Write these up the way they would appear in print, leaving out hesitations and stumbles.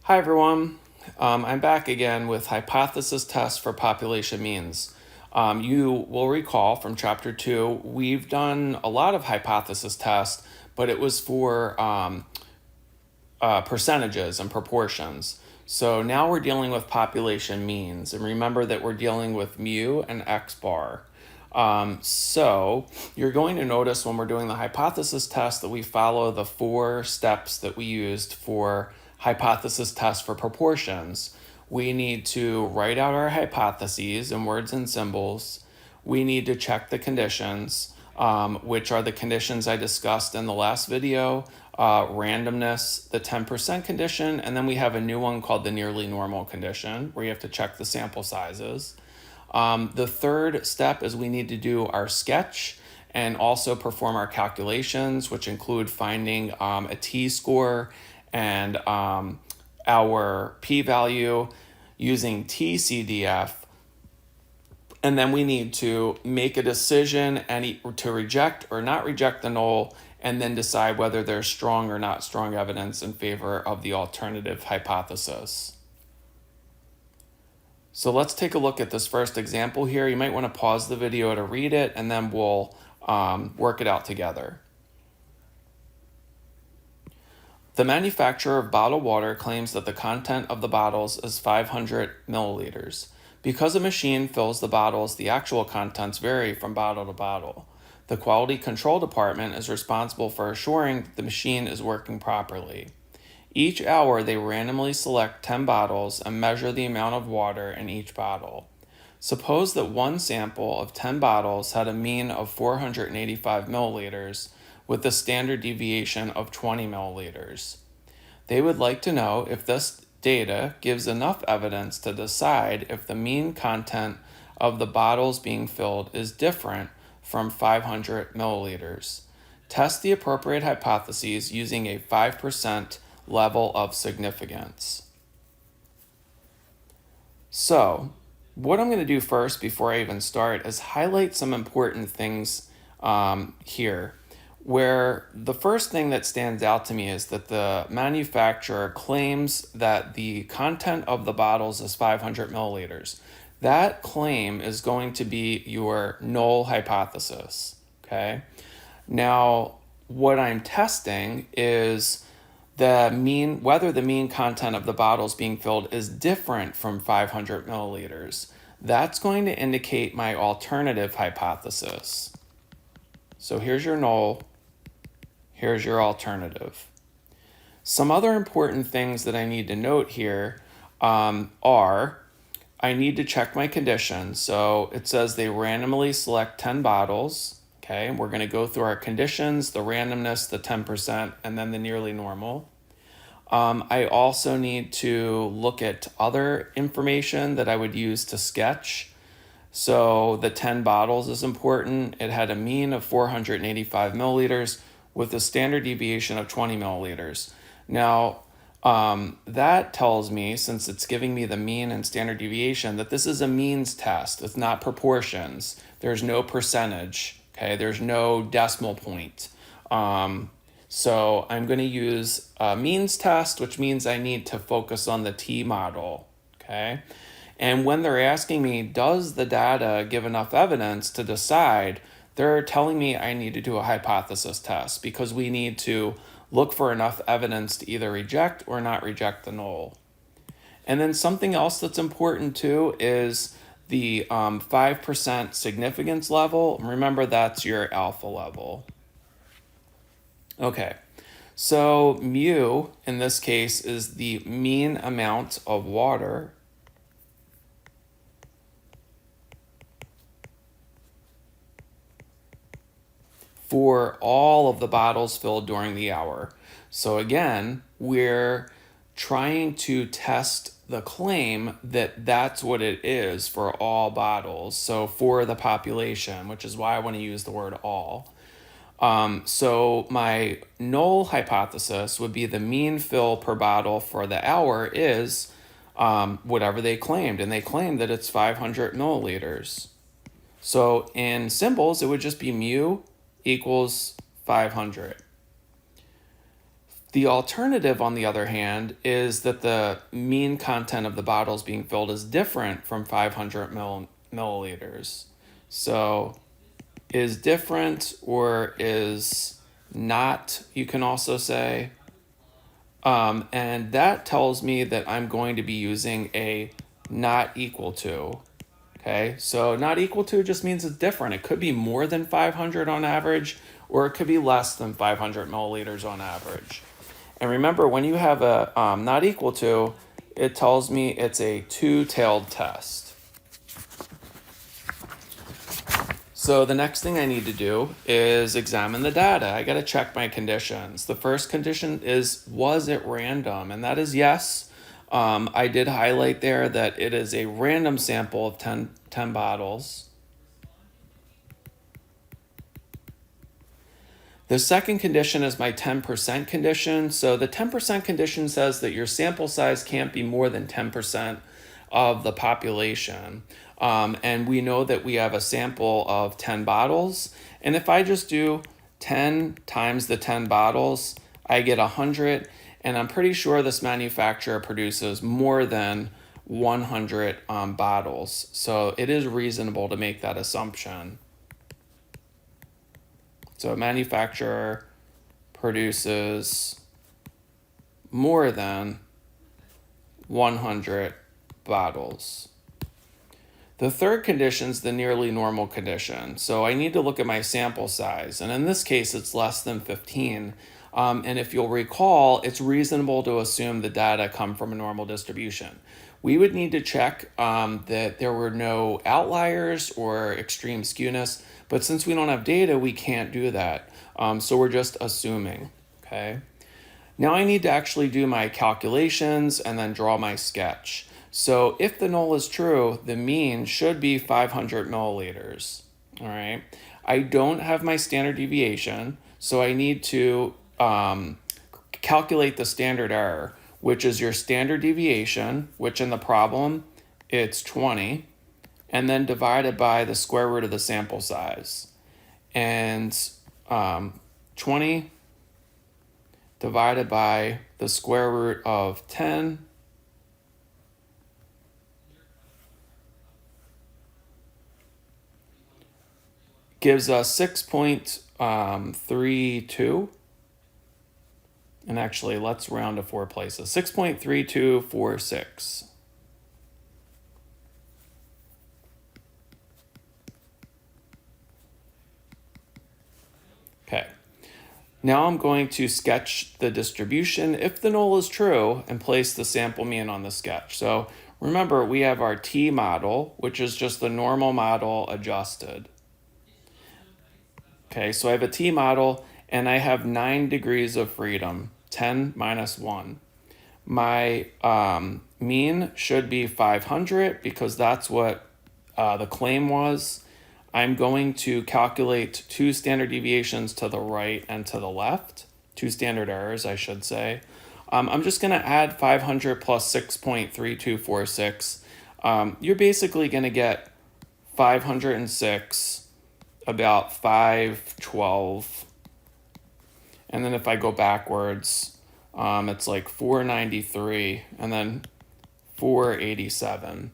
Hi everyone, I'm back again with hypothesis tests for population means. You will recall from chapter 2, we've done a lot of hypothesis tests, but it was for percentages and proportions. So now we're dealing with population means, and remember that we're dealing with mu and x bar. So you're going to notice when we're doing the hypothesis test that we follow the 4 steps that we used for hypothesis test for proportions. We need to write out our hypotheses in words and symbols. We need to check the conditions, which are the conditions I discussed in the last video, randomness, the 10% condition, and then we have a new one called the nearly normal condition, where you have to check the sample sizes. The third step is we need to do our sketch and also perform our calculations, which include finding a t-score and our p-value using TCDF. And then we need to make a decision and to reject or not reject the null, and then decide whether there's strong or not strong evidence in favor of the alternative hypothesis. So let's take a look at this first example here. You might want to pause the video to read it, and then we'll work it out together. The manufacturer of bottled water claims that the content of the bottles is 500 milliliters. Because a machine fills the bottles, the actual contents vary from bottle to bottle. The quality control department is responsible for assuring that the machine is working properly. Each hour, they randomly select 10 bottles and measure the amount of water in each bottle. Suppose that one sample of 10 bottles had a mean of 485 milliliters with a standard deviation of 20 milliliters. They would like to know if this data gives enough evidence to decide if the mean content of the bottles being filled is different from 500 milliliters. Test the appropriate hypotheses using a 5% level of significance. So, what I'm going to do first before I even start is highlight some important things here, where the first thing that stands out to me is that the manufacturer claims that the content of the bottles is 500 milliliters. That claim is going to be your null hypothesis, okay? Now, what I'm testing is whether the mean content of the bottles being filled is different from 500 milliliters. That's going to indicate my alternative hypothesis. So here's your null, here's your alternative. Some other important things that I need to note here are I need to check my conditions. So it says they randomly select 10 bottles. Okay, we're going to go through our conditions, the randomness, the 10%, and then the nearly normal. I also need to look at other information that I would use to sketch. So the 10 bottles is important. It had a mean of 485 milliliters with a standard deviation of 20 milliliters. Now, that tells me, since it's giving me the mean and standard deviation, that this is a means test. It's not proportions. There's no percentage. Okay, there's no decimal point. So I'm going to use a means test, which means I need to focus on the T model. Okay, and when they're asking me, does the data give enough evidence to decide, they're telling me I need to do a hypothesis test because we need to look for enough evidence to either reject or not reject the null. And then something else that's important too is the 5% significance level. Remember, that's your alpha level. Okay, so mu in this case is the mean amount of water for all of the bottles filled during the hour. So again, we're trying to test the claim that that's what it is for all bottles. So for the population, which is why I want to use the word all. So my null hypothesis would be the mean fill per bottle for the hour is whatever they claimed. And they claimed that it's 500 milliliters. So in symbols, it would just be mu equals 500. The alternative, on the other hand, is that the mean content of the bottles being filled is different from 500 milliliters. So is different or is not, you can also say. And that tells me that I'm going to be using a not equal to. Okay, so not equal to just means it's different. It could be more than 500 on average, or it could be less than 500 milliliters on average. And remember, when you have a not equal to, it tells me it's a two-tailed test. So the next thing I need to do is examine the data. I got to check my conditions. The first condition is, was it random? And that is yes. I did highlight there that it is a random sample of 10 bottles. The second condition is my 10% condition. So the 10% condition says that your sample size can't be more than 10% of the population. And we know that we have a sample of 10 bottles. And if I just do 10 times the 10 bottles, I get 100. And I'm pretty sure this manufacturer produces more than 100 bottles. So it is reasonable to make that assumption. So a manufacturer produces more than 100 bottles. The third condition is the nearly normal condition. So I need to look at my sample size. And in this case, it's less than 15. And if you'll recall, it's reasonable to assume the data come from a normal distribution. We would need to check that there were no outliers or extreme skewness. But since we don't have data, we can't do that. So we're just assuming, okay? Now I need to actually do my calculations and then draw my sketch. So if the null is true, the mean should be 500 milliliters, all right? I don't have my standard deviation, so I need to calculate the standard error, which is your standard deviation, which in the problem, it's 20, and then divided by the square root of the sample size. And 20 divided by the square root of 10 gives us 6.32. And actually, let's round to 4 places. 6.3246. Okay. Now I'm going to sketch the distribution if the null is true and place the sample mean on the sketch. So remember, we have our T model, which is just the normal model adjusted. Okay, so I have a T model and I have 9 degrees of freedom, 10 minus 1. My mean should be 500 because that's what the claim was. I'm going to calculate 2 standard deviations to the right and to the left, 2 standard errors, I should say. I'm just going to add 500 plus 6.3246. You're basically going to get 506, about 512. And then if I go backwards, it's like 493 and then 487.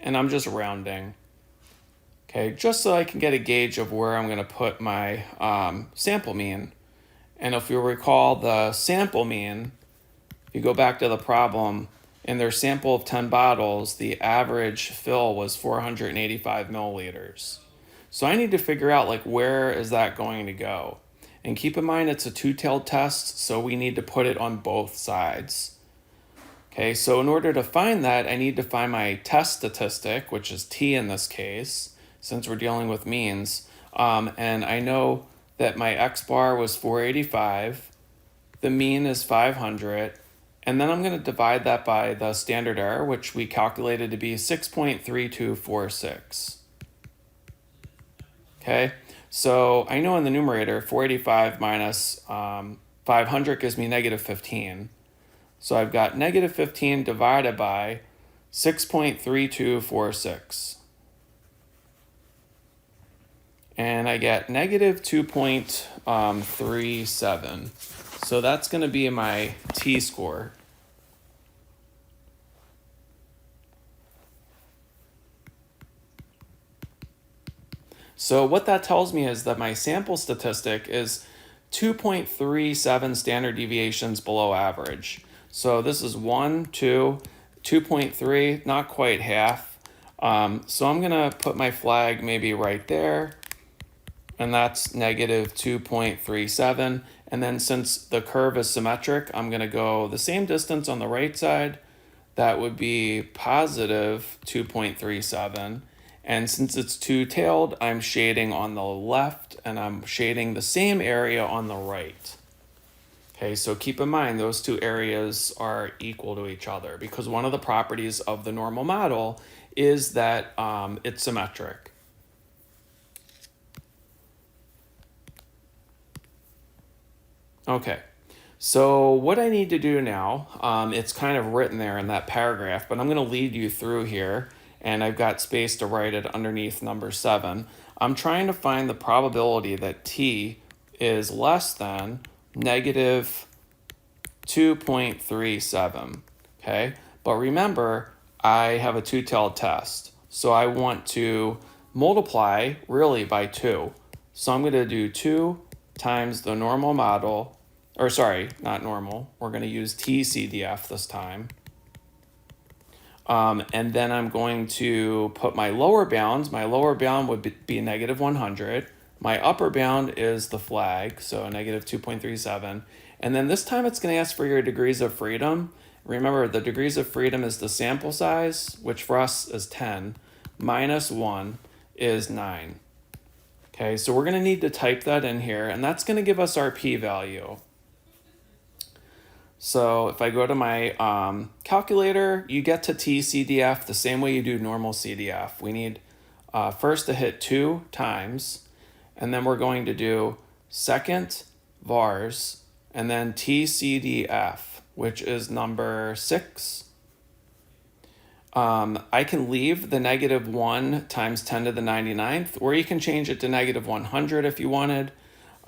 And I'm just rounding, okay, just so I can get a gauge of where I'm going to put my sample mean. And if you'll recall the sample mean, if you go back to the problem, in their sample of 10 bottles, the average fill was 485 milliliters. So I need to figure out, like, where is that going to go? And keep in mind, it's a two-tailed test, so we need to put it on both sides. Okay, so in order to find that, I need to find my test statistic, which is T in this case, since we're dealing with means. And I know that my X bar was 485, the mean is 500, and then I'm going to divide that by the standard error, which we calculated to be 6.3246. Okay, so I know in the numerator, 485 minus 500 gives me negative 15. So I've got negative 15 divided by 6.3246. And I get negative 2.02. 0.37. So that's going to be my t-score. So what that tells me is that my sample statistic is 2.37 standard deviations below average. So this is 1, 2, 2.3, not quite half. So I'm going to put my flag maybe right there, and that's negative 2.37. And then since the curve is symmetric, I'm going to go the same distance on the right side. That would be positive 2.37. And since it's two-tailed, I'm shading on the left and I'm shading the same area on the right. Okay, so keep in mind those two areas are equal to each other because one of the properties of the normal model is that it's symmetric. Okay, so what I need to do now, it's kind of written there in that paragraph, but I'm going to lead you through here, and I've got space to write it underneath number 7. I'm trying to find the probability that t is less than negative 2.37, okay? But remember, I have a two-tailed test, so I want to multiply really by 2. So I'm going to do 2 times the normal model, or sorry, not normal. We're going to use TCDF this time. And then I'm going to put my lower bounds. My lower bound would be negative 100. My upper bound is the flag, so negative 2.37. And then this time it's going to ask for your degrees of freedom. Remember, the degrees of freedom is the sample size, which for us is 10, minus 1 is 9. Okay, so we're going to need to type that in here, and that's going to give us our p-value. So if I go to my calculator, you get to TCDF the same way you do normal CDF. We need first to hit 2 times, and then we're going to do second vars, and then TCDF, which is number 6. I can leave the negative 1 times 10 to the 99th, or you can change it to negative 100 if you wanted.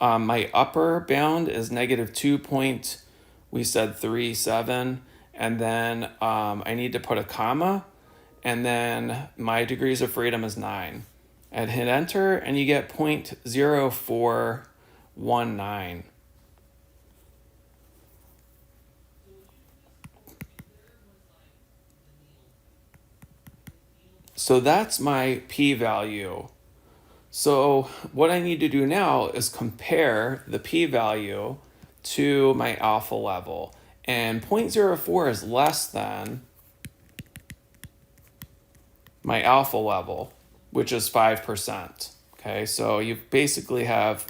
My upper bound is negative 2.37, and then I need to put a comma, and then my degrees of freedom is 9. And hit enter, and you get 0.0419. So that's my p-value. So what I need to do now is compare the p-value to my alpha level. And 0.04 is less than my alpha level, which is 5%. Okay, so you basically have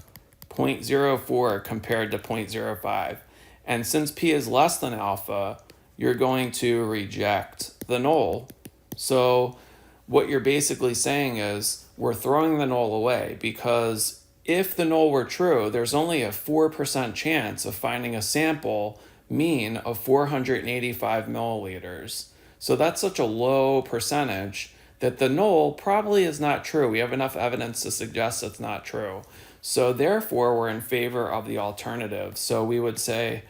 0.04 compared to 0.05. And since p is less than alpha, you're going to reject the null. So what you're basically saying is we're throwing the null away because if the null were true, there's only a 4% chance of finding a sample mean of 485 milliliters. So that's such a low percentage that the null probably is not true. We have enough evidence to suggest it's not true. So therefore, we're in favor of the alternative. So we would say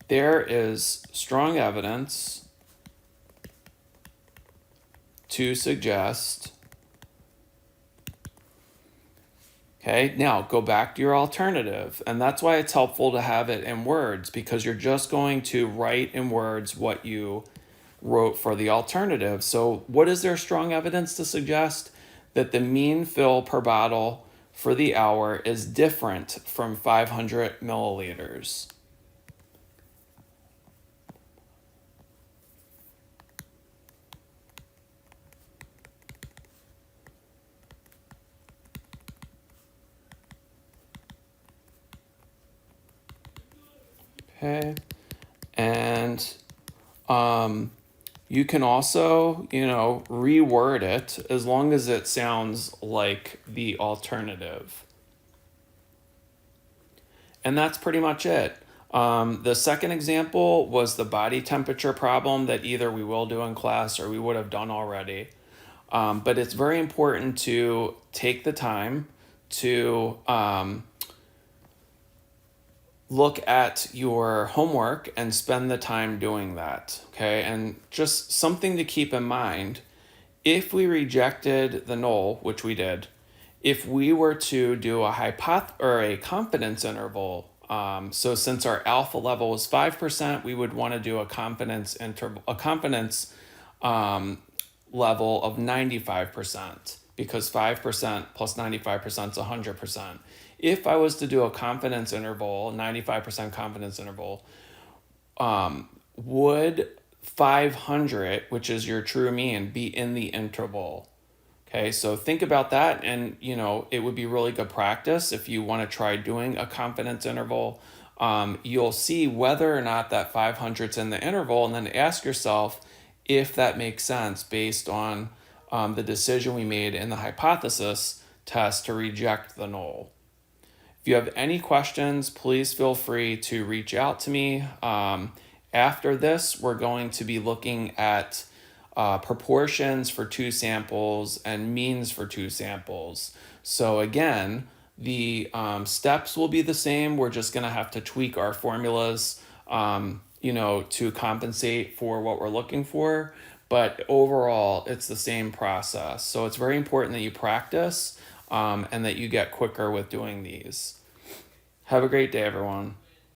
there is strong evidence to suggest. Okay, now go back to your alternative. And that's why it's helpful to have it in words, because you're just going to write in words what you wrote for the alternative. So what is there strong evidence to suggest? That the mean fill per bottle for the hour is different from 500 milliliters. Okay, and you can also, reword it as long as it sounds like the alternative. And that's pretty much it. The second example was the body temperature problem that either we will do in class or we would have done already. But it's very important to take the time to look at your homework and spend the time doing that. Okay. And just something to keep in mind, if we rejected the null, which we did, if we were to do a or a confidence interval, so since our alpha level is 5%, we would want to do a confidence interval, a confidence level of 95%, because 5% plus 95% is 100%. If I was to do a confidence interval, 95% confidence interval, would 500, which is your true mean, be in the interval? Okay, so think about that, and it would be really good practice if you want to try doing a confidence interval. You'll see whether or not that 500's in the interval, and then ask yourself if that makes sense based on the decision we made in the hypothesis test to reject the null. If you have any questions, please feel free to reach out to me. After this, we're going to be looking at proportions for two samples and means for two samples. So again, the steps will be the same. We're just going to have to tweak our formulas, to compensate for what we're looking for. But overall, it's the same process. So it's very important that you practice and that you get quicker with doing these. Have a great day, everyone.